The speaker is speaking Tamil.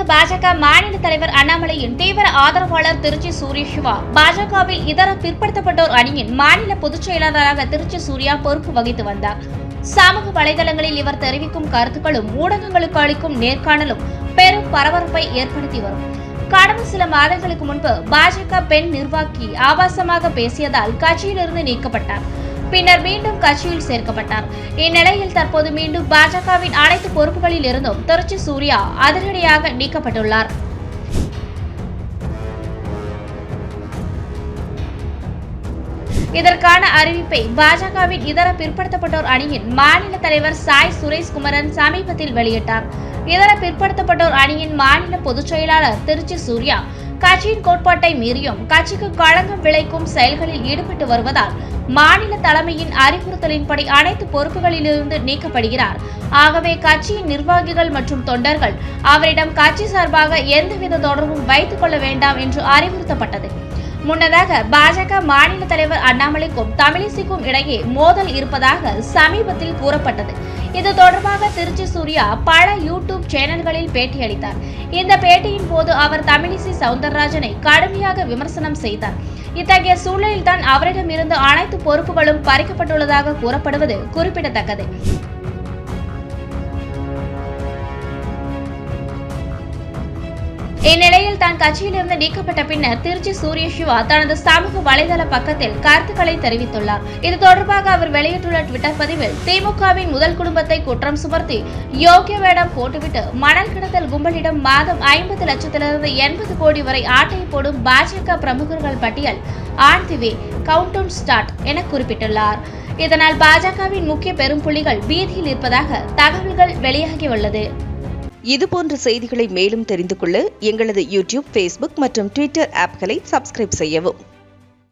பாஜக மாநில தலைவர் அண்ணாமலையின் தீவிர ஆதரவாளர் திருச்சி சூரிய சிவா பாஜகவில் இதர பிற்படுத்தப்பட்டோர் அணியின் மாநில பொதுச் செயலாளராக திருச்சி சூர்யா பொறுப்பு வகித்து வந்தார். சமூக வலைதளங்களில் இவர் தெரிவிக்கும் கருத்துக்களும் ஊடகங்களுக்கு அளிக்கும் நேர்காணலும் பெரும் பரபரப்பை ஏற்படுத்தி வரும். கடந்த சில மாதங்களுக்கு முன்பு பாஜக பெண் நிர்வாகி ஆபாசமாக பேசியதால் கட்சியிலிருந்து நீக்கப்பட்டார். பின்னர் மீண்டும் கட்சியில் சேர்க்கப்பட்டார். இந்நிலையில் தற்போது மீண்டும் பாஜகவின் அனைத்து பொறுப்புகளில் இருந்தும் திருச்சி சூர்யா அதிரடியாக நீக்கப்பட்டுள்ளார். இதற்கான அறிவிப்பை பாஜகவின் இதர பிற்படுத்தப்பட்டோர் அணியின் மாநில தலைவர் சாய் சுரேஷ்குமரன் சமீபத்தில் வெளியிட்டார். இதர பிற்படுத்தப்பட்டோர் அணியின் மாநில பொதுச் செயலாளர் திருச்சி சூர்யா கட்சியின் கோட்பாட்டை மீறியும் கட்சிக்கு களங்கம் விளைக்கும் செயல்களில் ஈடுபட்டு வருவதால் மாநில தலைமையின் அறிவுறுத்தலின்படி அனைத்து பொறுப்புகளிலிருந்து நீக்கப்படுகிறார். ஆகவே கட்சியின் நிர்வாகிகள் மற்றும் தொண்டர்கள் அவரிடம் கட்சி சார்பாக எந்தவித தொடர்பும் வைத்துக் கொள்ள வேண்டாம் என்று அறிவுறுத்தப்பட்டது. முன்னதாக பாஜக மாநில தலைவர் அண்ணாமலைக்கும் தமிழிசைக்கும் இடையே மோதல் இருப்பதாக சமீபத்தில் கூறப்பட்டது. இது தொடர்பாக திருச்சி சூர்யா பல யூடியூப் சேனல்களில் பேட்டியளித்தார். இந்த பேட்டியின் போது அவர் தமிழிசை சவுந்தரராஜனை கடுமையாக விமர்சனம் செய்தார். இத்தகைய சூழலில்தான் அவரிடமிருந்து அனைத்து பொறுப்புகளும் பறிக்கப்பட்டுள்ளதாக கூறப்படுவது குறிப்பிடத்தக்கது. இந்நிலையில் தான் கட்சியிலிருந்து நீக்கப்பட்ட பின்னர் திருச்சி சூரிய சிவா தனது சமூக வலைதள பக்கத்தில் கருத்துக்களை தெரிவித்துள்ளார். இது தொடர்பாக அவர் வெளியிட்டுள்ள ட்விட்டர் பதிவில் திமுகவின் முதல் குடும்பத்தை குற்றம் சுமர்த்தி யோகிய வேடம் போட்டுவிட்டு மணல் கடத்தல் கும்பலிடம் மாதம் 50 லட்சத்திலிருந்து 80 கோடி வரை ஆட்டை போடும் பாஜக பிரமுகர்கள் பட்டியல் on the way countdown start என குறிப்பிட்டுள்ளார். இதனால் பாஜகவின் முக்கிய பெரும் புள்ளிகள் பீதியில் இருப்பதாக தகவல்கள் வெளியாகியுள்ளது. இதுபோன்ற செய்திகளை மேலும் தெரிந்து கொள்ள எங்களது யூடியூப், ஃபேஸ்புக் மற்றும் ட்விட்டர் ஆப்களை சப்ஸ்கிரைப் செய்யவும்.